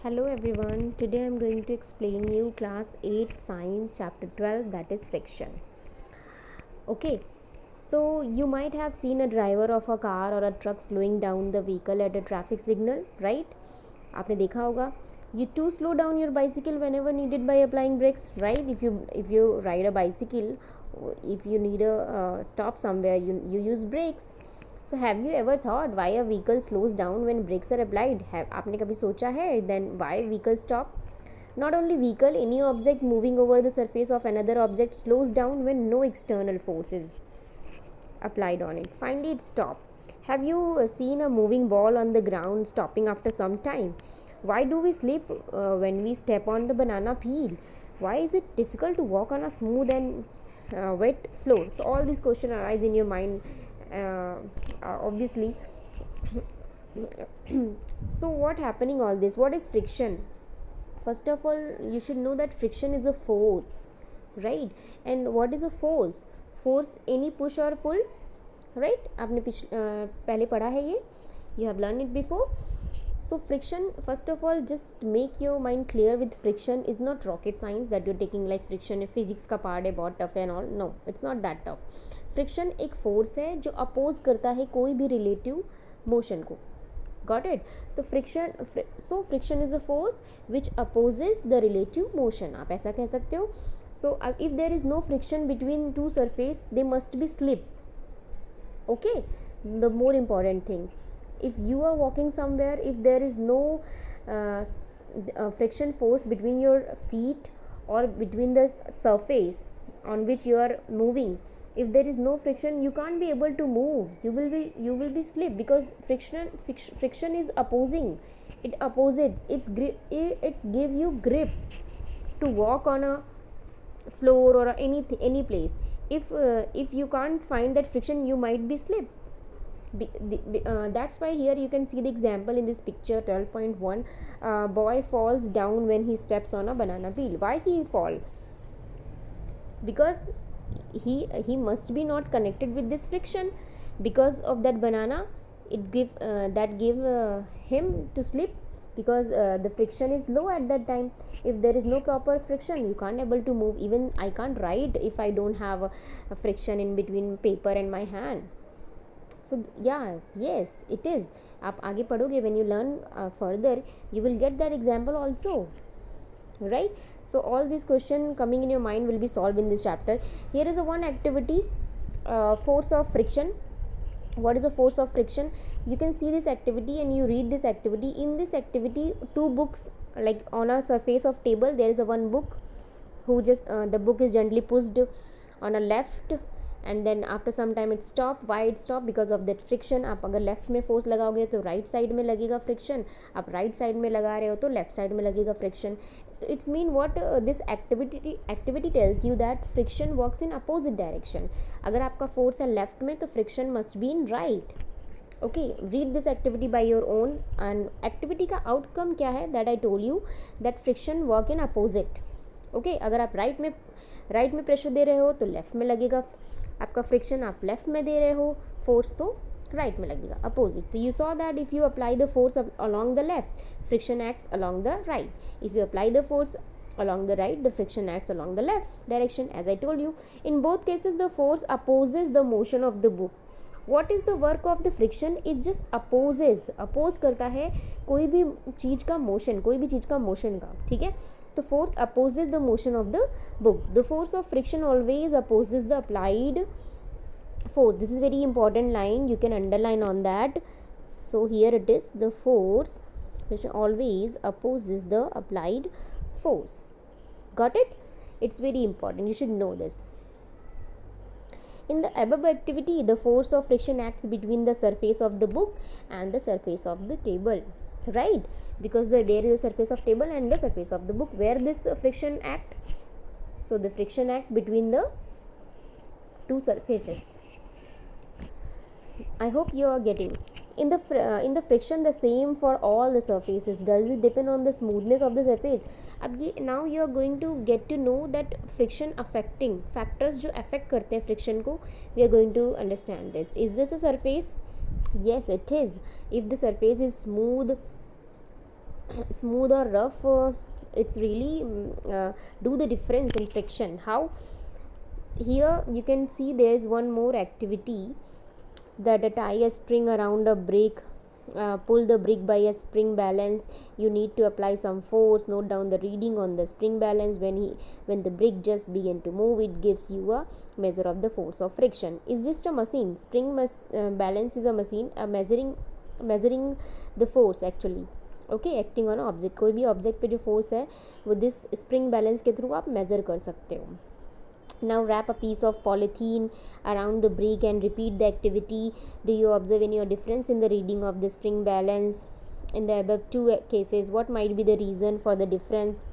Hello everyone, today I am going to explain you class 8 science chapter 12, that is friction. Okay, so you might have seen a driver of a car or a truck slowing down the vehicle at a traffic signal, right? आपने देखा होगा. You too slow down your bicycle whenever needed by applying brakes, right? If you ride a bicycle, if you need a stop somewhere, you use brakes. So have you ever thought why a vehicle slows down when brakes are applied? आपने कभी सोचा है then why vehicle stop? Not only vehicle, any object moving over the surface of another object slows down when no external force is applied on it. Finally it stops. Have you seen a moving ball on the ground stopping after some time? Why do we slip when we step on the banana peel? Why is it difficult to walk on a smooth and wet floor? So all these questions arise in your mind, obviously. So what happening all this? What is friction? First of all, you should know that friction is a force, right? And what is a force? Force, any push or pull, right? आपने पहले पढ़ा है ये, you have learned it before. So friction, first of all, just make your mind clear with friction is not rocket science that you're taking like friction physics का part है बहुत tough and all. No, it's not that tough. Friction एक force है जो oppose करता है कोई भी रिलेटिव मोशन को. Got it? तो friction is a force which opposes the relative motion, आप ऐसा कह सकते हो. So if there is no friction between two surface they must be slip. Okay, the more important thing, if you are walking somewhere, if there is no friction force between your feet or between the surface on which you are moving, if there is no friction you can't be able to move. You will be slip because friction is opposing. It opposes, it's give you grip to walk on a floor or any place. If you can't find that friction you might be slip. That's why here you can see the example in this picture 12.1. Boy falls down when he steps on a banana peel. Why he fall? Because he must be not connected with this friction. Because of that banana, it give him to slip because the friction is low at that time. If there is no proper friction you can't able to move. Even I can't write if I don't have a friction in between paper and my hand. So yeah, yes it is. आप आगे पढ़ोगे, when you learn further you will get that example also, right? So all these questions coming in your mind will be solved in this chapter. Here is a one activity, force of friction. What is the force of friction? You can see this activity and you read this activity. In this activity two books, like on a surface of table there is a one book who just the book is gently pushed on a left and then after some time it stop. Why it stop? Because of that friction. आप अगर left में force लगाओगे तो right side में लगेगा friction, आप right side में लगा रहे हो तो लेफ्ट साइड में लगेगा friction. It's mean what this activity tells you that friction works in opposite direction. अगर आपका फोर्स है लेफ्ट में तो friction must be in right. Okay, read this activity by your own. And activity का outcome क्या है? That I told you that friction work in opposite. Okay, अगर आप राइट में प्रेशर दे रहे हो तो लेफ्ट में लगेगा आपका फ्रिक्शन. आप लेफ्ट में दे रहे हो फोर्स तो राइट में लगेगा अपोजिट. तो you saw that if you apply the force along the left, friction acts along the right. If you apply the force along the right, the friction acts along the left direction. As I told you, in both cases the force opposes the motion of the book. What is the work of the friction? It just oppose करता है कोई भी चीज़ का motion, कोई भी चीज़ का motion का. ठीक है, तो force opposes the motion of the book. The force of friction always opposes the applied force. This is very important line, you can underline on that. So here it is, the force which always opposes the applied force. Got it? It's very important, you should know this. In the above activity, the force of friction acts between the surface of the book and the surface of the table, right? Because there is a surface of table and the surface of the book where this friction act. So the friction act between the two surfaces. I hope you are getting. In the friction the same for all the surfaces. Does it depend on the smoothness of the surface? Now you are going to get to know that friction affecting factors जो affect करते हैं friction को. We are going to understand this. Is this a surface? Yes, it is. If the surface is smooth smooth or rough, it's really do the difference in friction. How? Here you can see there is one more activity, that tie a string around a brick, pull the brick by a spring balance. You need to apply some force. Note down the reading on the spring balance. When the brick just begin to move, it gives you a measure of the force of friction. It's just a machine. Balance is a machine measuring the force actually. Okay, acting on object, कोई भी object पे जो force है वो this spring balance के through आप measure कर सकते हो. Now wrap a piece of polythene around the brick and repeat the activity. Do you observe any difference in the reading of the spring balance in the above two cases? What might be the reason for the difference?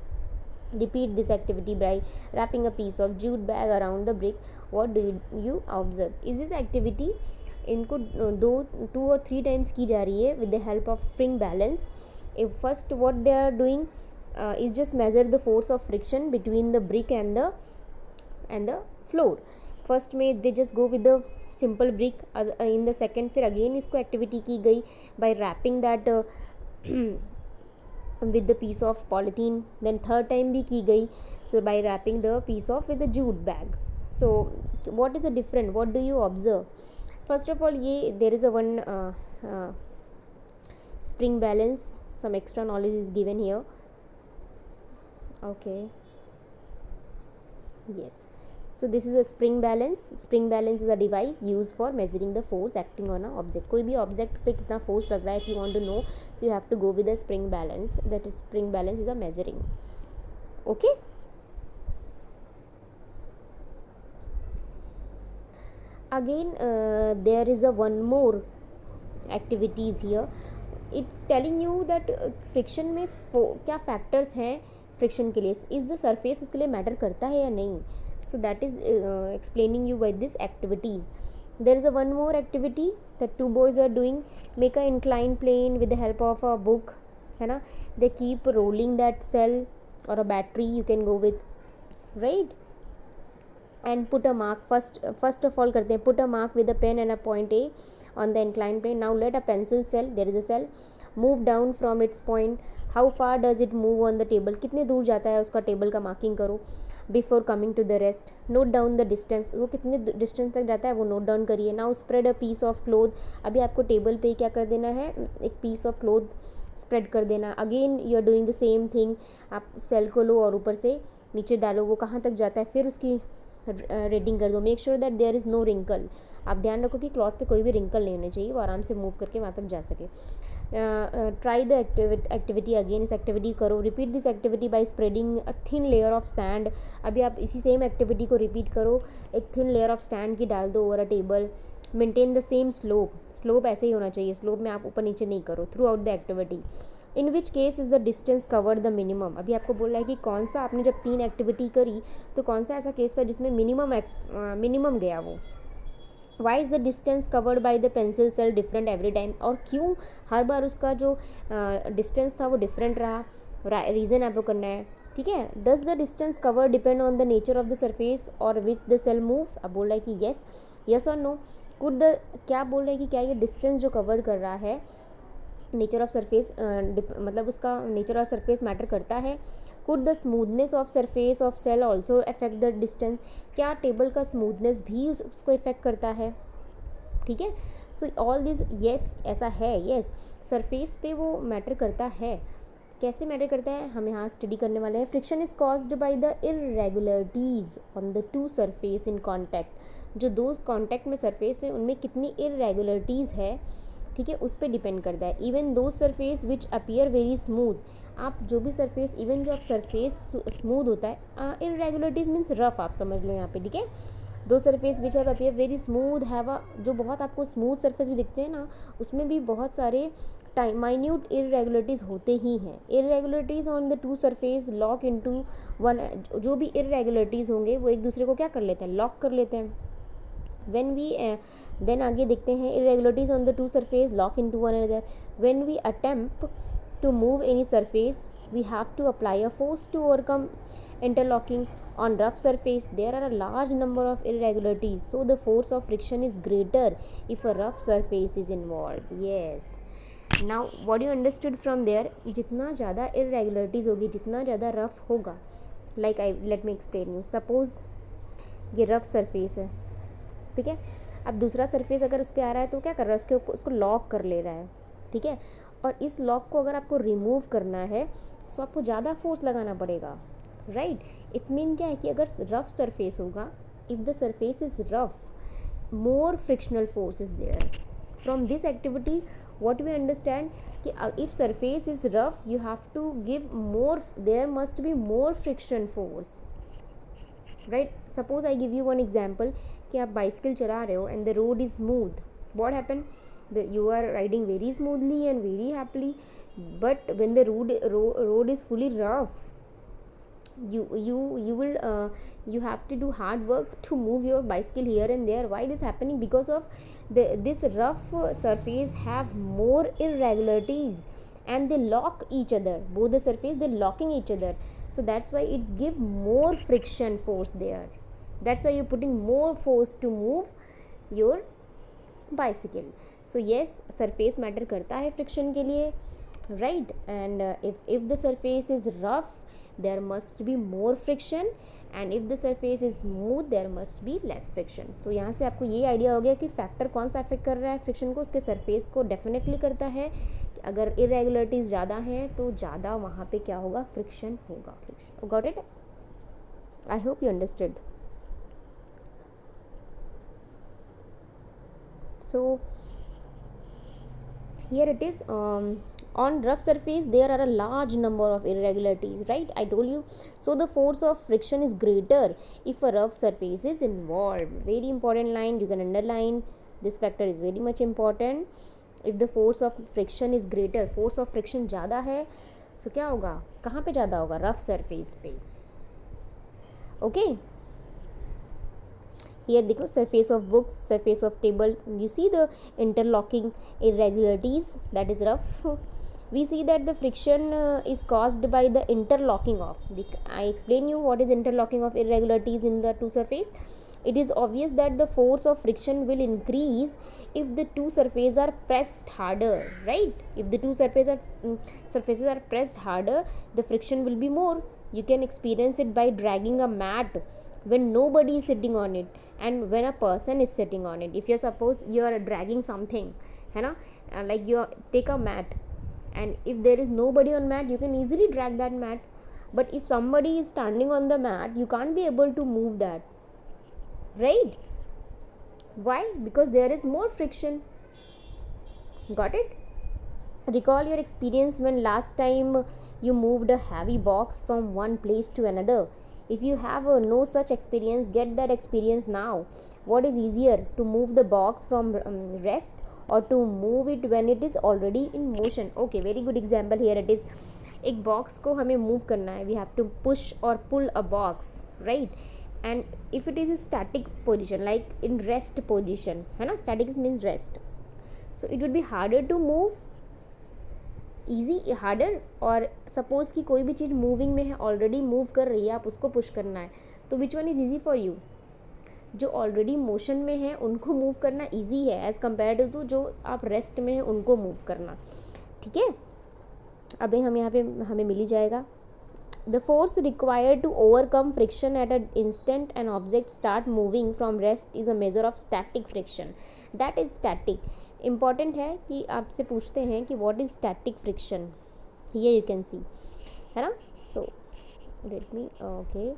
Repeat this activity by wrapping a piece of jute bag around the brick. What do you observe? Is this activity इनको 2 or 3 times की जा रही है with the help of spring balance. First what they are doing is just measure the force of friction between the brick and the floor. First में they just go with the simple brick. In the second फिर again इसको activity की गई by wrapping that with the piece of polythene. Then third time भी की गई, so by wrapping the piece of with the jute bag. So what is the different? What do you observe? First of all, ये there is a one spring balance. Some extra knowledge is given here. Okay. Yes. So this is a spring balance. Spring balance is a device used for measuring the force acting on a object. कोई भी object पे कितना force लग रहा है, if you want to know, so you have to go with the spring balance. That is spring balance is a measuring. Okay. Again, there is a one more activities here. It's telling you that friction में क्या factors हैं friction के लिए. Is the surface उसके लिए matter करता है या नहीं? So that is explaining you by these activities. There is a one more activity that two boys are doing. Make a inclined plane with the help of a book, है ना. They keep rolling that cell or a battery you can go with, right? And put a mark. First of all करते हैं, put a mark with a pen and a point A on the inclined plane. Now let a pencil cell, there is a cell, move down from its point. How far does it move on the table? कितने दूर जाता है उसका table का marking करो. Before coming to the rest, note down the distance. वो कितने distance तक जाता है वो नोट डाउन करिए. Now spread a piece of cloth. अभी आपको टेबल पे क्या कर देना है, एक पीस ऑफ क्लोथ स्प्रेड कर देना. Again you are doing the same thing. आप सेल को लो और ऊपर से नीचे डालो, वो कहाँ तक जाता है फिर उसकी रेडिंग कर दो. Make sure that there is no wrinkle. आप ध्यान रखो कि क्लॉथ पे कोई भी रिंकल नहीं होने चाहिए, वो आराम से मूव करके वहाँ तक जा सके. Try the activity again. इस एक्टिविटी करो. Repeat this activity by spreading a thin layer of sand. अभी आप इसी सेम एक्टिविटी को रिपीट करो. एक थिन लेयर ऑफ सैंड की डाल दो over a table. Maintain the same slope ऐसे ही होना चाहिए. स्लोप में आप ऊपर नीचे नहीं करो through out the activity. In which case is the distance covered the minimum. अभी आपको बोल रहा है कि कौन सा, आपने जब 3 एक्टिविटी करी तो कौन सा ऐसा केस था जिसमें मिनिमम गया वो. Why is the distance covered by the pencil cell different every time. और क्यों हर बार उसका जो डिस्टेंस था वो डिफरेंट रहा. रीज़न आपको करना है, ठीक है. Does the distance cover depend on the nature of the surface और विथ द सेल मूव. अब बोल रहा है कि येस और नो. कुड द, क्या बोल रहा है कि क्या ये डिस्टेंस जो कवर कर रहा है नेचर ऑफ सरफेस, मतलब उसका नेचर ऑफ सरफेस मैटर करता है. Could the smoothness of surface of cell also affect the distance. क्या टेबल का स्मूथनेस भी उसको इफेक्ट करता है, ठीक है. सो ऑल दिस येस, ऐसा है. येस, सरफेस पे वो मैटर करता है. कैसे मैटर करता है हम यहाँ स्टडी करने वाले हैं. Friction is caused by the irregularities on the two surface in contact. जो दो कॉन्टैक्ट में सरफेस है उनमें कितनी इरेगुलरिटीज़ है, ठीक है, उस पर डिपेंड करता है. Even though surface which appear very smooth. आप जो भी सरफेस, इवन जो आप सरफेस स्मूथ होता है, इरेगुलरिटीज़ मीन्स रफ, आप समझ लो यहाँ पे, ठीक है. दो surface which have appear very smooth have a, जो बहुत आपको स्मूथ सरफेस भी दिखते हैं ना, उसमें भी बहुत सारे माइन्यूट इरेगुलरिटीज़ होते ही हैं. Irregularities on the two surface lock into one. जो भी इरेगुलरिटीज़ होंगे वो एक दूसरे को क्या कर लेते हैं, लॉक कर लेते हैं. when we then आगे देखते हैं irregularities on the two surface lock into one another. when we attempt to move any surface we have to apply a force to overcome interlocking. on rough surface there are a large number of irregularities, so the force of friction is greater if a rough surface is involved. Yes, now what you understood from there, जितना ज़्यादा irregularities होगी, जितना ज़्यादा rough होगा, like I let me explain you, suppose ये rough surface है, ठीक है, अब दूसरा सरफेस अगर उस पर आ रहा है तो क्या कर रहा है, उसके ऊपर उसको लॉक कर ले रहा है, ठीक है, और इस लॉक को अगर आपको रिमूव करना है तो आपको ज़्यादा फोर्स लगाना पड़ेगा, राइट। इट मीन क्या है कि अगर रफ सरफेस होगा, if the surface is rough, more frictional force is there. From this activity what we understand कि if surface is rough you have to give more, there must be more friction force, right. Suppose I give you one example कि आप bicycle चला रहे हो and the road is smooth, what happen, you are riding very smoothly and very happily, but when the road is fully rough, you have to do hard work to move your bicycle here and there. Why this happening? Because of this rough surface have more irregularities and they lock each other, both the surface they locking each other, so that's why it's give more friction force there, that's why you're putting more force to move your bicycle. So yes, surface matter करता है friction के लिए, right, and if the surface is rough there must be more friction and if the surface is smooth there must be less friction. So यहाँ से आपको ये idea हो गया कि फैक्टर कौन सा अफेक्ट कर रहा है फ्रिक्शन को, उसके सरफेस को डेफिनेटली करता है, अगर इरेगुलरिटीज़ ज़्यादा हैं तो ज़्यादा वहाँ पे क्या होगा, फ्रिक्शन होगा, friction, got it, I hope you understood. So here it is, on rough surface there are a large number of irregularities, right, I told you. So the force of friction is greater if a rough surface is involved. Very important line, you can underline, this factor is very much important. If the force of friction is greater, force of friction ज़्यादा है, so क्या होगा, कहाँ पे ज़्यादा होगा, rough surface पे, okay. Here देखो, surface of books, surface of table, you see the interlocking irregularities, that is rough. We see that the friction is caused by the interlocking of, I explain you what is interlocking of irregularities in the two surface. It is obvious that the force of friction will increase if the two surfaces are pressed harder, right. If the two surfaces are pressed harder, the friction will be more. You can experience it by dragging a mat when nobody is sitting on it and when a person is sitting on it. If you suppose you are dragging something, है ना, like you take a mat and if there is nobody on mat you can easily drag that mat, but if somebody is standing on the mat you can't be able to move that, right. Why? Because there is more friction, got it. Recall your experience when last time you moved a heavy box from one place to another. If you have no such experience, get that experience now. What is easier, to move the box from rest or to move it when it is already in motion? Okay, very good example here it is. एक box को हमें move करना है, we have to push और pull a box, right, and if it is a static position, like in rest position, है ना, static mean rest, so it would be harder to move, easy harder, और suppose कि कोई भी चीज़ moving में है, already move कर रही है, आप उसको पुश करना है, तो which one is easy for you, जो ऑलरेडी मोशन में है उनको मूव करना ईजी है एज़ कम्पेयर टू जो आप रेस्ट में है उनको मूव करना, ठीक है. अभी हम यहाँ पे हमें मिल ही जाएगा. The force required to overcome friction at an instant an object start moving from rest is a measure of static friction. That is static. Important है कि आपसे पूछते हैं कि what is static friction. Here you can see, है ना. So let me okay.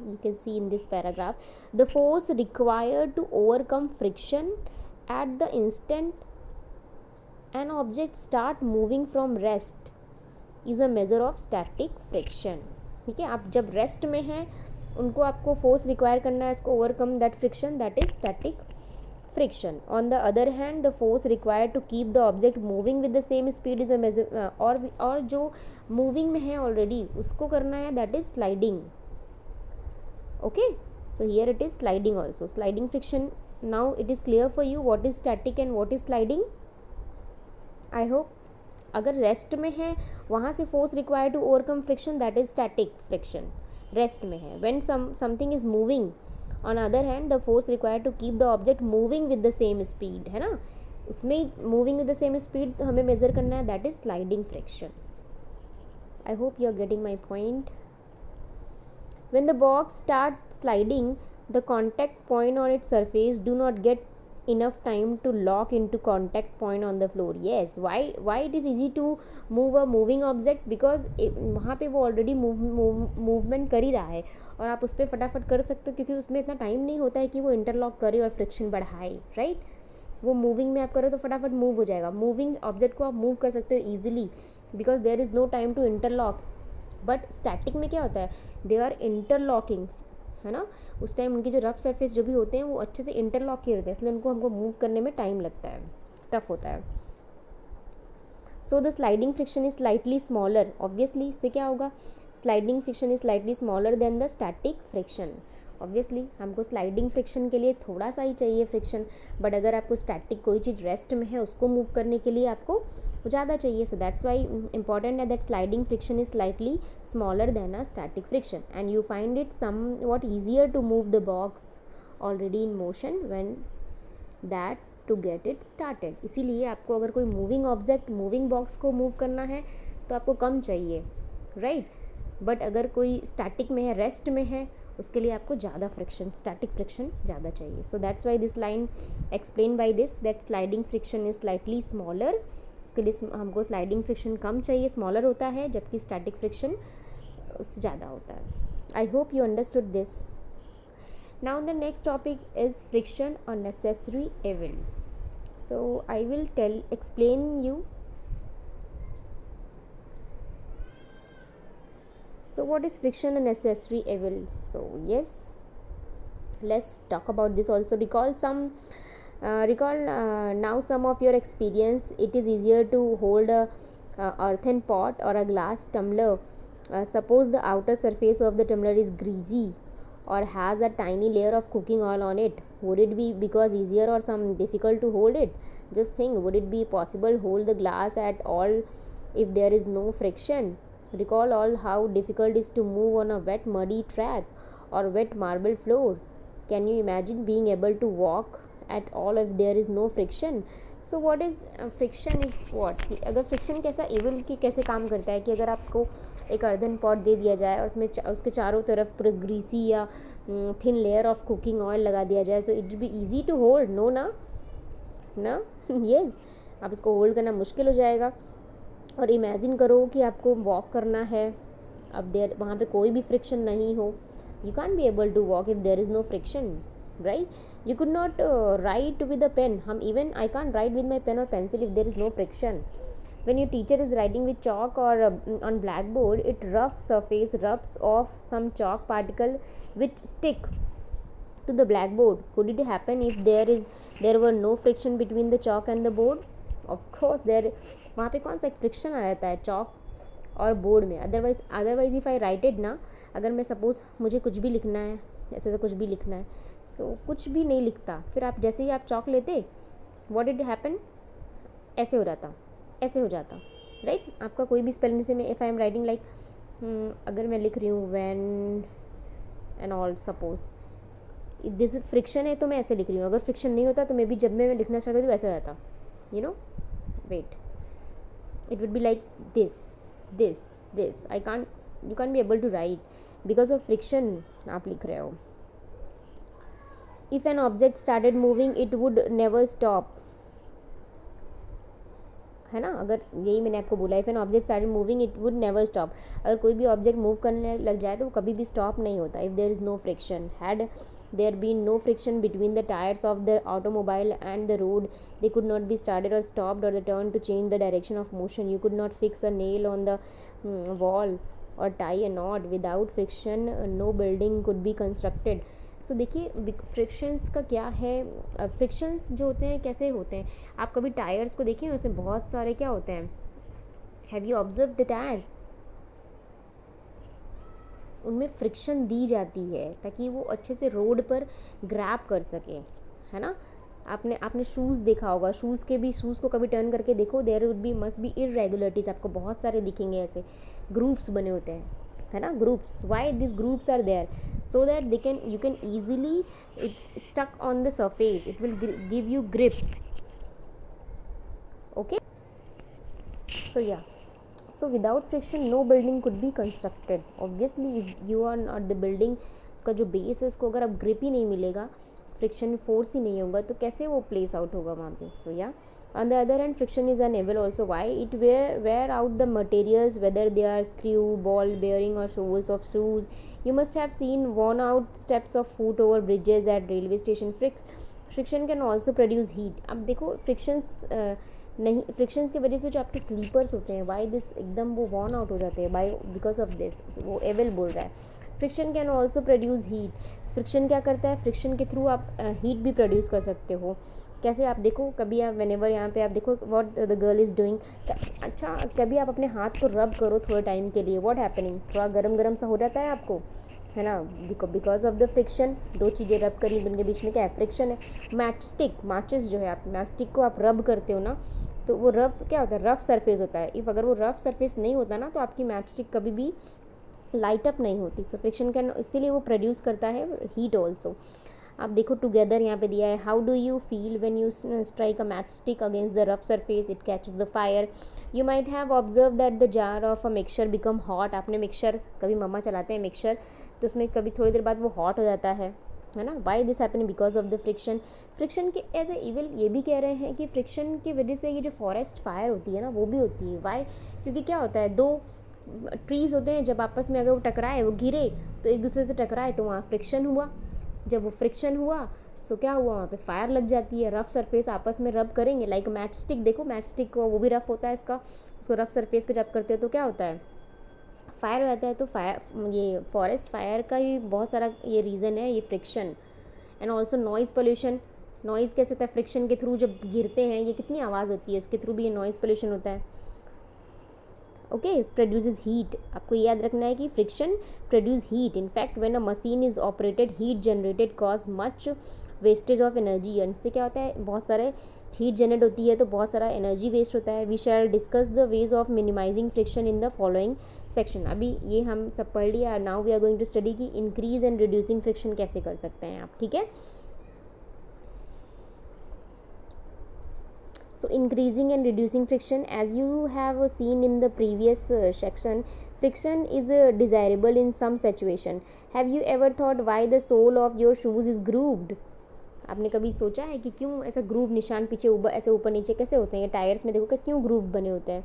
You can see in this paragraph the force required to overcome friction at the instant an object start moving from rest is a measure of static friction. ठीक है, आप जब rest में हैं उनको आपको force require करना है इसको overcome that friction, that is static friction. On the other hand the force required to keep the object moving with the same speed is a measure, और जो मूविंग में है ऑलरेडी उसको करना है, that is sliding. Okay, so here it is sliding also, sliding friction. Now it is clear for you what is static and what is sliding. I hope. अगर rest में है वहाँ से force required to overcome friction, that is static friction, rest में है. When something is moving on other hand the force required to keep the object moving with the same speed, है ना, उसमें moving with the same speed हमें measure करना है, that is sliding friction. I hope you are getting my point. When the box starts sliding, the contact point on its surface do not get enough time to lock into contact point on the floor. Yes, why it is easy to move a moving object? Because वहाँ पे वो already movement कर ही रहा है और आप उस पर फटाफट कर सकते हो, क्योंकि उसमें इतना टाइम नहीं होता है कि वो इंटरलॉक करे और फ्रिक्शन बढ़ाए, राइट. वो मूविंग में आप करो तो फटाफट मूव हो जाएगा. मूविंग ऑब्जेक्ट को आप मूव कर सकते हो easily because there is no time to interlock. But static में क्या होता है, दे आर इंटरलॉकिंग, है ना. उस टाइम उनके जो रफ सरफेस जो भी होते हैं वो अच्छे से इंटरलॉक किए होते हैं, इसलिए उनको हमको मूव करने में टाइम लगता है, टफ होता है. So the sliding friction is slightly smaller. Obviously इससे क्या होगा, sliding friction is slightly smaller then the static friction. Obviously हमको स्लाइडिंग फ्रिक्शन के लिए थोड़ा सा ही चाहिए फ्रिक्शन, बट अगर आपको स्टैटिक कोई चीज़ रेस्ट में है उसको मूव करने के लिए आपको ज़्यादा चाहिए. सो दैट्स वाई इंपॉर्टेंट है that sliding friction is slightly smaller than a static friction and you find it somewhat easier to move the box already in motion when that to get it started. इसीलिए आपको अगर कोई moving object moving box को move करना है तो आपको कम चाहिए, राइट. बट अगर कोई स्टैटिक में है, रेस्ट में है, उसके लिए आपको ज़्यादा फ्रिक्शन, स्टैटिक फ्रिक्शन ज़्यादा चाहिए. So that's why this line explain by this that sliding friction is slightly smaller. इसके लिए हमको स्लाइडिंग फ्रिक्शन कम चाहिए, स्मॉलर होता है, जबकि स्टैटिक फ्रिक्शन उससे ज़्यादा होता है. I hope you understood this. Now the next topic is friction और necessary evil. So I will explain you. So what is friction and necessary evil? So yes, let's talk about this also. Recall now some of your experience. It is easier to hold a earthen pot or a glass tumbler. Suppose the outer surface of the tumbler is greasy or has a tiny layer of cooking oil on it. Would it be because easier or some difficult to hold it? Just think, would it be possible hold the glass at all if there is no friction? Recall all how difficult it is to move on a wet muddy track or wet marble floor. Can you imagine being able to walk at all if there is no friction? So what is friction is what? अगर friction कैसा evil की कैसे काम करता है कि अगर आपको एक अर्धन पॉट दे दिया जाए और उसमें उसके चारों तरफ पूरा ग्रीसी या thin layer of cooking oil लगा दिया जाए, so it will be easy to hold. No ना यस, आप इसको होल्ड करना मुश्किल हो जाएगा. और इमेजिन करो कि आपको वॉक करना है, अब देर वहाँ पे कोई भी फ्रिक्शन नहीं हो. You can be able to walk if there is no friction, right. You could not write with a pen. I can't write with my pen और pencil if there is no friction. When your teacher is writing with chalk or on blackboard, its rough surface rubs off some chalk particle which stick to the blackboard. Could it happen if there were no friction between the chalk and the board? Of course, वहाँ पे कौन सा एक friction आ जाता है chalk और board में. Otherwise if I right it ना, अगर मैं सपोज़ मुझे कुछ भी लिखना है, ऐसे तो कुछ भी लिखना है, सो कुछ भी नहीं लिखता, फिर आप जैसे ही आप चॉक लेते, व्हाट डिड हैपन, ऐसे हो जाता, राइट. आपका कोई भी स्पेलिंग से मैं if I am writing like, अगर मैं लिख रही हूँ when and all, suppose this friction है तो मैं ऐसे लिख रही हूँ. अगर फ्रिक्शन नहीं होता तो मे बी जब मैं लिखना स्टार्ट करती हूँ वैसे हो जाता, you know. Wait, it would be like this. You can't be able to write because of friction. आप लिख रहे हो. If an object started moving, it would never stop. है ना, अगर यही मैंने आपको बोला, if an object started moving it would never stop. अगर कोई भी ऑब्जेक्ट मूव करने लग जाए तो वो कभी भी स्टॉप नहीं होता. If there is no friction, had there been no friction between the tires of the automobile and the road, they could not be started or stopped or turned to change the direction of motion. You could not fix a nail on the wall or tie a knot. Without friction, no building could be constructed. सो देखिए frictions का क्या है. Frictions जो होते हैं कैसे होते हैं, आप कभी टायर्स को देखें, उसमें बहुत सारे क्या होते हैं, have you observe the tyres, उनमें फ्रिक्शन दी जाती है ताकि वो अच्छे से रोड पर ग्रैब कर सके, है ना. आपने शूज़ देखा होगा, शूज़ को कभी टर्न करके देखो, there would be must be irregularities. आपको बहुत सारे दिखेंगे ऐसे ग्रूव्स बने होते हैं, है ना, groups. Why this groups are there, so that you can easily it stuck on the surface, it will give you grip. So yeah, so without friction no building could be constructed. Obviously if you are not the building, उसका जो base है उसको अगर अब grip ही नहीं मिलेगा, friction force ही नहीं होगा, तो कैसे वो प्लेस आउट होगा वहाँ पे. सो या on the other hand friction is unable also. Why? It wear out the materials, whether they are screw, ball bearing or soles of shoes. You must have seen worn out steps of foot over bridges at railway station. Friction can also produce heat. अब देखो frictions नहीं, frictions की वजह से जो आपके slippers होते हैं, वाई दिस एकदम वो वॉर्न आउट हो जाते हैं बाई बिकॉज ऑफ दिस. वो एवल बोल रहा है friction can also produce heat. Friction क्या करता है, फ्रिक्शन के थ्रू आप हीट भी प्रोड्यूस कर सकते हो. कैसे? आप देखो कभी आप वेनेवर यहाँ पे आप देखो what the girl is doing. अच्छा कभी आप अपने हाथ को रब करो थोड़े टाइम के लिए, व्हाट हैपनिंग, थोड़ा गरम गरम सा हो जाता है आपको, है ना, बिकॉज ऑफ द फ्रिक्शन. दो चीज़ें रब करी, उनके बीच में क्या है, फ्रिक्शन है. मैचस्टिक, माचिस जो है, आप मैचस्टिक को आप रब करते हो ना, तो वो रब क्या होता है, रफ़ सरफेस होता है. इफ़ अगर वो रफ़ सरफेस नहीं होता ना तो आपकी मैचस्टिक कभी भी लाइट अप नहीं होती. सो फ्रिक्शन कैन, इसीलिए वो प्रोड्यूस करता है हीट ऑल्सो. आप देखो टुगेदर यहाँ पे दिया है. How do you feel when you strike a match stick against the rough surface, it catches the fire. You might have observe that the jar of a mixture become hot. आपने mixture, कभी मम्मा चलाते हैं mixture, तो उसमें कभी थोड़ी देर बाद वो हॉट हो जाता है ना. Why this happen? Because of the friction. Friction के एज ए इवल ये भी कह रहे हैं कि फ्रिक्शन की वजह से ये जो फॉरेस्ट फायर होती है ना वो भी होती है. वाई? क्योंकि क्या होता है, दो ट्रीज़ होते हैं, जब आपस में अगर वो टकराए, वो गिरे तो एक दूसरे से टकराए तो वहाँ फ्रिक्शन हुआ. जब वो फ्रिक्शन हुआ सो क्या हुआ, वहाँ पे फायर लग जाती है. रफ़ सरफेस आपस में रब करेंगे, लाइक मैच स्टिक. देखो मैच स्टिक वो भी रफ़ होता है इसका, उसको रफ़ सरफेस पे जब करते हैं तो क्या होता है, फायर हो जाता है. तो फायर, ये फॉरेस्ट फायर का ही बहुत सारा ये रीज़न है, ये friction. And also noise pollution. Noise कैसे होता है, फ्रिक्शन के थ्रू जब गिरते हैं ये कितनी आवाज़ होती है, उसके थ्रू भी ये नॉइज़ पोल्यूशन होता है. Okay, produces heat. आपको याद रखना है कि friction produce heat. In fact when a machine is operated, heat generated cause much wastage of energy. इससे क्या होता है, बहुत सारे हीट जनरेट होती है तो बहुत सारा एनर्जी वेस्ट होता है. We shall discuss the ways of minimising friction in the following section. अभी ये हम सब पढ़ लिया. Now we are going to study कि इंक्रीज एंड रिड्यूसिंग फ्रिक्शन कैसे कर सकते हैं आप. ठीक है. So increasing and reducing friction, as you have seen in the previous section, friction is desirable in some situation. Have you ever thought why the sole of your shoes is grooved? आपने कभी सोचा है कि क्यों ऐसा groove निशान पीछे ऐसे ऊपर नीचे कैसे होते हैं. ये टायर्स में देखो कैसे क्यों ग्रूव बने होते हैं.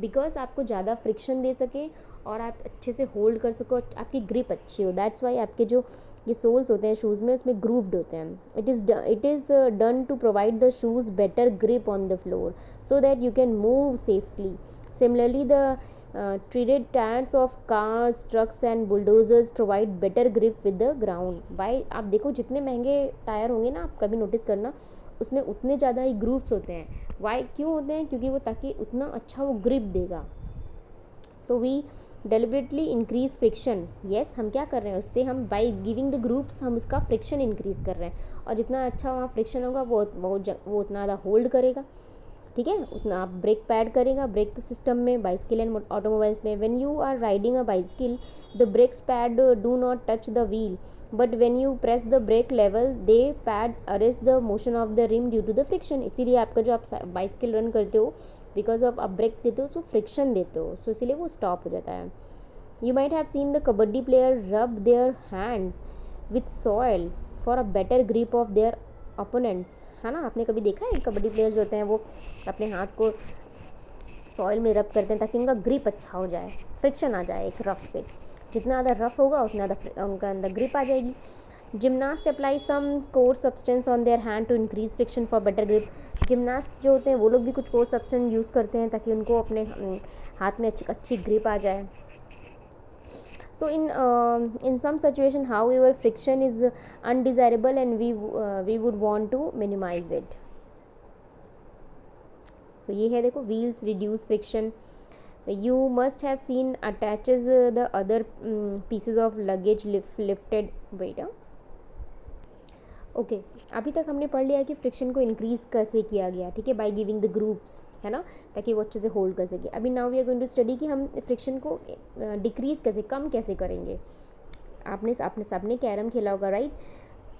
बिकॉज आपको ज़्यादा फ्रिक्शन दे सके और आप अच्छे से होल्ड कर सको, आपकी ग्रिप अच्छी हो. दैट्स वाई आपके जो ये सोल्स होते हैं शूज़ में उसमें ग्रूव्ड होते हैं. It is done to provide the shoes better grip on the floor so that you can move safely. Similarly the treated tyres of cars, trucks and bulldozers provide better grip with the ground. बाई आप देखो जितने महंगे tyre होंगे ना, आप कभी notice करना, उसमें उतने ज़्यादा ही ग्रूव्स होते हैं. वाई क्यों होते हैं? क्योंकि वो ताकि उतना अच्छा वो ग्रिप देगा. So we deliberately increase friction. Yes, हम क्या कर रहे हैं उससे, हम बाई गिविंग द ग्रूप्स हम उसका फ्रिक्शन इंक्रीज़ कर रहे हैं. और जितना अच्छा वहाँ फ्रिक्शन होगा वो उतना ज़्यादा होल्ड करेगा. ठीक है, उतना आप ब्रेक पैड करेगा. ब्रेक सिस्टम में बाइसिकल एंड ऑटोमोबाइल्स में when you are riding a bicycle the brakes pad do not touch the wheel, but when you press the brake level they pad arrest the motion of the rim due to the friction. इसीलिए आपका जो आप bicycle run करते हो, because of आप break देते हो तो फ्रिक्शन देते हो, सो इसीलिए वो स्टॉप हो जाता है. You might have seen the kabaddi player rub their hands with soil for a better grip of their opponents. है ना, आपने कभी देखा है कबड्डी प्लेयर्स जो होते हैं वो अपने हाथ को सॉइल में रब करते हैं ताकि उनका ग्रिप अच्छा हो जाए, फ्रिक्शन आ जाए एक रफ़ से. जितना ज़्यादा रफ़ होगा उतना ज़्यादा उनका अंदर ग्रिप आ जाएगी. Gymnast apply some coarse substance on their hand to increase friction for better grip. Gymnast जो होते हैं वो लोग भी कुछ कोर्स सब्सटेंस यूज़ करते हैं ताकि उनको अपने हाथ में अच्छी ग्रिप आ जाए. So in some situation, however, friction is undesirable and we would want to minimize it. So ये है देखो, wheels reduce friction. You must have seen attaches the other pieces of luggage lifted. Wait, okay अभी तक हमने पढ़ लिया कि friction को इंक्रीज़ कैसे किया गया. ठीक है, बाय गिविंग द ग्रुप्स, है ना, ताकि वो अच्छे से होल्ड कर सके. अभी now we are going to study कि हम फ्रिक्शन को डिक्रीज़ कैसे, कम कैसे करेंगे. आपने सबने कैरम खेला होगा, राइट.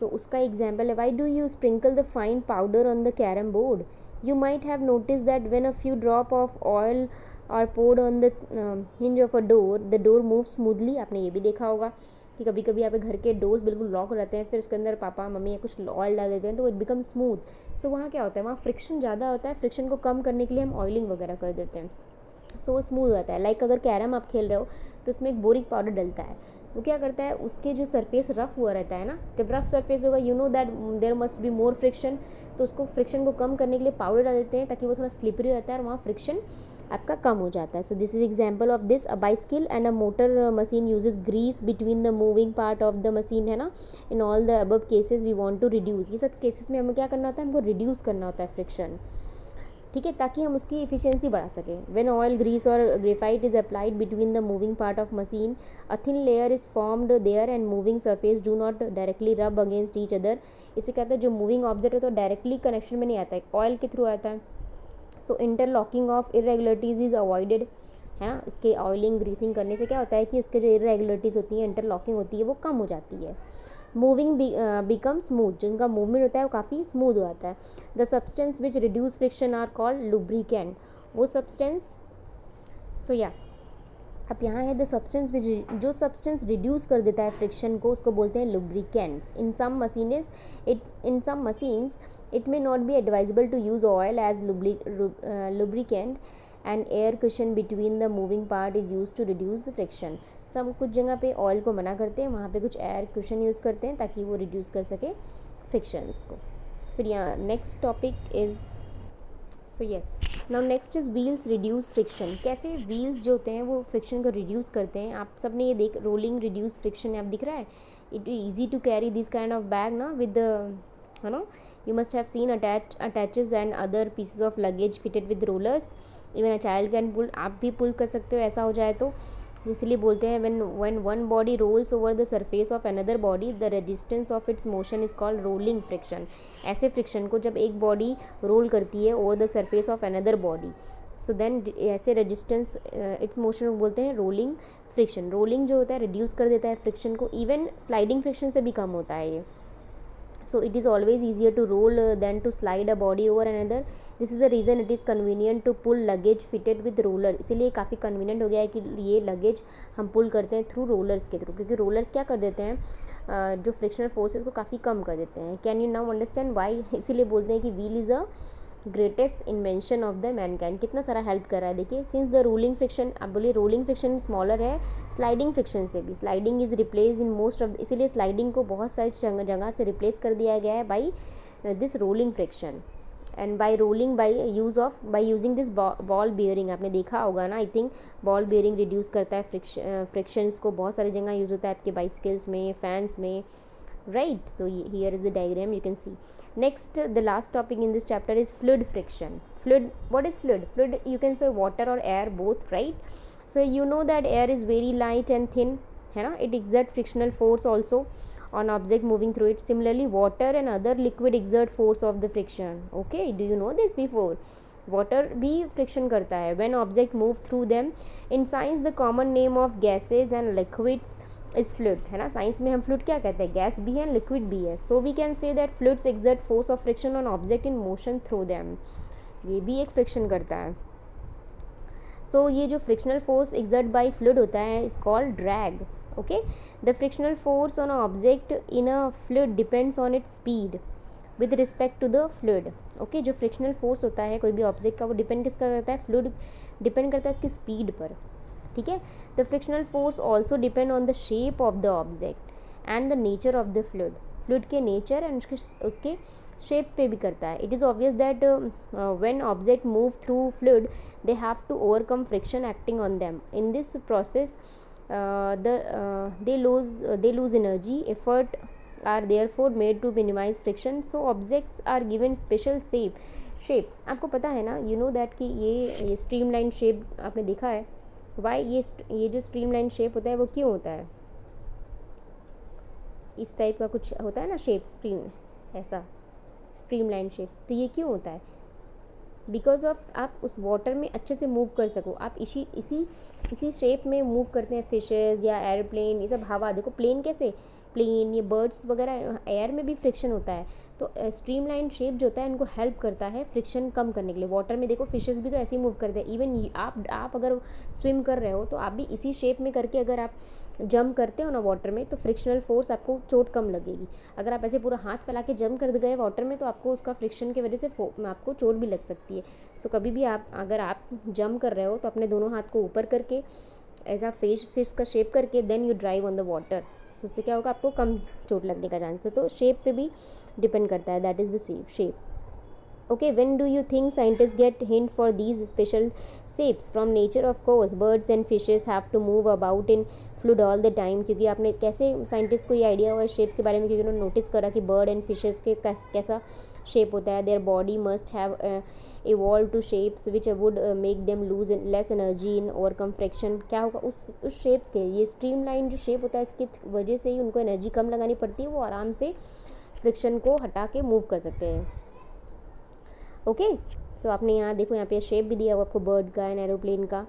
सो उसका एग्जाम्पल है, why do you sprinkle the fine powder on the carrom board. You might have noticed that when a few drop of oil are poured on the hinge of a door, the door moves smoothly. आपने ये भी देखा होगा कि कभी कभी आपके घर के डोर्स बिल्कुल लॉक हो जाते हैं, फिर उसके अंदर पापा मम्मी या कुछ ऑयल डाल देते हैं तो इट बिकम स्मूथ. सो वहाँ क्या होता है, वहाँ फ्रिक्शन ज़्यादा होता है. फ्रिक्शन को कम करने के लिए हम ऑयलिंग वगैरह कर देते हैं, सो वो स्मूथ होता है. लाइक अगर कैरम आप खेल रहे हो तो उसमें एक बोरिक पाउडर डलता है. वो क्या करता है, उसके जो सरफेस रफ़ हुआ रहता है ना, जब रफ सरफेस होगा you know that there must be more friction, तो उसको फ्रिक्शन को कम करने के लिए पाउडर डाल देते हैं ताकि वो थोड़ा स्लिपरी रहता है और वहाँ फ्रिक्शन आपका कम हो जाता है. So this is example of this. A bicycle and a motor machine uses grease between the moving part of the machine, है ना. In all the above cases we want to reduce. ये सब cases में हमें क्या करना होता है, हमको रिड्यूस करना होता है फ्रिक्शन, ठीक है, ताकि हम उसकी इफिशियंसी बढ़ा सकें. व्हेन ऑयल ग्रीस और graphite is applied between the moving part of machine, a thin layer is formed there and moving surface do not directly rub against each other. इसे कहते हैं जो मूविंग ऑब्जेक्ट है तो directly connection में नहीं आता है, ऑयल के थ्रू आता है. So interlocking of irregularities is avoided, है ना. इसके ऑयलिंग ग्रीसिंग करने से क्या होता है कि उसके जो इरेगुलरिटीज होती हैं, इंटरलॉकिंग होती है, वो कम हो जाती है. मूविंग बिकम स्मूथ, जिनका मूवमेंट होता है वो काफ़ी स्मूथ हो जाता है. The substance which reduce friction are called lubricant. वो सब्सटेंस, सो या अब यहाँ है द सब्सटेंस विच, जो सब्सटेंस रिड्यूस कर देता है फ्रिक्शन को, उसको बोलते हैं lubricants. In some machines it may not be advisable to use oil as lubricant and air cushion between the moving part is use to reduce friction. सब कुछ जगह पे ऑयल को मना करते हैं, वहाँ पे कुछ एयर कुशन यूज़ करते हैं ताकि वो रिड्यूस कर सके फ्रिक्शंस को. फिर यहाँ next topic is, so yes now next is wheels reduce friction. कैसे व्हील्स जो होते हैं वो फ्रिक्शन को रिड्यूस करते हैं. आप सब ने ये देख, रोलिंग रिड्यूस फ्रिक्शन आप दिख रहा है. It is easy to carry this kind of bag ना विद द, है ना. You must have seen attaches and other pieces of luggage fitted with rollers. Even a child can pull. आप भी पुल कर सकते हो ऐसा हो जाए तो. इसलिए बोलते हैं when one body rolls over the surface of another body, the resistance of its motion is called rolling friction. ऐसे फ्रिक्शन को जब एक बॉडी रोल करती है over the surface of another body, so then ऐसे रेजिस्टेंस इट्स मोशन को बोलते हैं रोलिंग फ्रिक्शन. रोलिंग जो होता है रिड्यूस कर देता है फ्रिक्शन को. इवन स्लाइडिंग फ्रिक्शन से भी कम होता है ये. So it is always easier to roll than to slide a body over another. This is the reason it is convenient to pull luggage fitted with roller. इसीलिए काफ़ी convenient हो गया है कि ये luggage हम pull करते हैं through rollers के थ्रू, क्योंकि rollers क्या कर देते हैं, जो frictional forces को काफ़ी कम कर देते हैं. Can you now understand why? इसीलिए बोलते हैं कि wheel is a greatest invention of the Mankind. कितना सारा हेल्प कर रहा है देखिए. सिंस द रोलिंग फ्रिक्शन, अब बोलिए रोलिंग फ्रिक्शन स्मॉलर है स्लाइडिंग फ्रिक्शन से भी. Sliding is replace in most of, इसीलिए स्लाइडिंग को बहुत सारी जगह से रिप्लेस कर दिया गया है by this rolling friction. And by rolling by using this ball bearing. आपने देखा होगा ना, I think ball bearing reduce करता है फ्रिक्शंस को. बहुत सारी जगह यूज़ होता है आपके बाइसिकल्स में, फैंस में, right. So here is the diagram you can see. Next, the last topic in this chapter is fluid friction. Fluid, what is fluid? Fluid, you can say water or air, both, right? So you know that air is very light and thin, है ना. It exerts frictional force also on object moving through it. Similarly, water and other liquid exert force of the friction. Okay, do you know this before? Water भी friction करता है when object move through them. In science, the common name of gases and liquids is fluid, है ना. Science में हम fluid क्या कहते हैं, गैस भी है लिक्विड भी है. So we can say that fluids exert force of friction on object in motion through them. ये भी एक फ्रिक्शन करता है. सो ये जो frictional force exert by fluid होता है is called drag. Okay, the frictional force on object in a fluid depends on its speed with respect to the fluid. Okay, जो फ्रिक्शनल फोर्स होता है कोई भी ऑब्जेक्ट का वो डिपेंड किसका करता है, फ्लूइड डिपेंड करता है इसकी स्पीड पर. ठीक है. The frictional force also depend on the shape of the object and the nature of the fluid. Fluid के नेचर एंड उसके शेप पे भी करता है. It is obvious that when object move through fluid they have to overcome friction acting on them. In this process they lose energy. Effort are therefore made to minimize friction. So objects are given special shapes. आपको पता है ना, you know that कि ये streamline shape आपने देखा है. Y ये जो स्ट्रीमलाइन शेप होता है वो क्यों होता है, इस टाइप का कुछ होता है ना शेप, स्ट्रीम ऐसा स्ट्रीमलाइन शेप. तो ये क्यों होता है, बिकॉज ऑफ आप उस वाटर में अच्छे से मूव कर सको. आप इसी शेप में मूव करते हैं फिशेस या एयरप्लेन, ये सब हवा. देखो प्लेन कैसे, प्लेन, ये बर्ड्स वगैरह एयर में भी फ्रिक्शन होता है। तो स्ट्रीमलाइन शेप जो होता है इनको हेल्प करता है फ्रिक्शन कम करने के लिए। वाटर में देखो फिशेस भी तो ऐसे ही मूव करते हैं। इवन आप अगर स्विम कर रहे हो तो आप भी इसी शेप में करके अगर आप जंप करते हो ना वाटर में, तो फ्रिक्शनल फोर्स आपको चोट कम लगेगी। अगर आप ऐसे पूरा हाथ फैला के जंप कर गए वाटर में तो आपको उसका फ्रिक्शन की वजह से आपको चोट भी लग सकती है। सो कभी भी अगर आप जंप कर रहे हो तो अपने दोनों हाथ को ऊपर करके ऐसा फिश का शेप करके then you drive on the water. So उससे क्या होगा, आपको कम चोट लगने का चांस है। तो शेप पे भी डिपेंड करता है, that is the shape. Okay, when do you think scientists get hint for these special shapes from nature? Of course, birds and fishes have to move about in fluid all the time. क्योंकि आपने कैसे scientist को ये idea हुआ shapes के बारे में, क्योंकि उन्होंने नोटिस करा कि बर्ड एंड फिशेस के कैसा शेप होता है। Their body must have evolved to shapes which would make them lose less energy in overcome friction। क्या होगा उस शेप्स के, ये स्ट्रीमलाइन जो शेप होता है इसकी वजह से ही उनको एनर्जी कम लगानी पड़ती है, वो आराम से फ्रिक्शन को हटा के मूव कर सकते हैं। ओके, सो आपने यहाँ देखो, यहाँ पे शेप भी दिया हुआ आपको बर्ड का एंड एरोप्लेन का।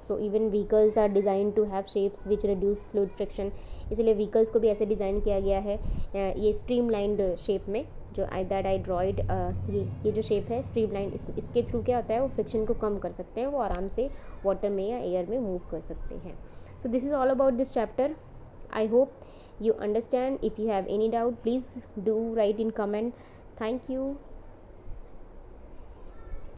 So even vehicles are design to have shapes which reduce fluid friction. इसलिए व्हीकल्स को भी ऐसे डिज़ाइन किया गया है ये स्ट्रीमलाइंड शेप में, जो आई ड्रॉइड। ये जो शेप है स्ट्रीमलाइन, इसके थ्रू क्या होता है, वो फ्रिक्शन को कम कर सकते हैं, वो आराम से वाटर में या एयर में मूव कर सकते हैं। So this is all about this chapter. I hope you understand. If you have any doubt, please do write in comment. Thank you.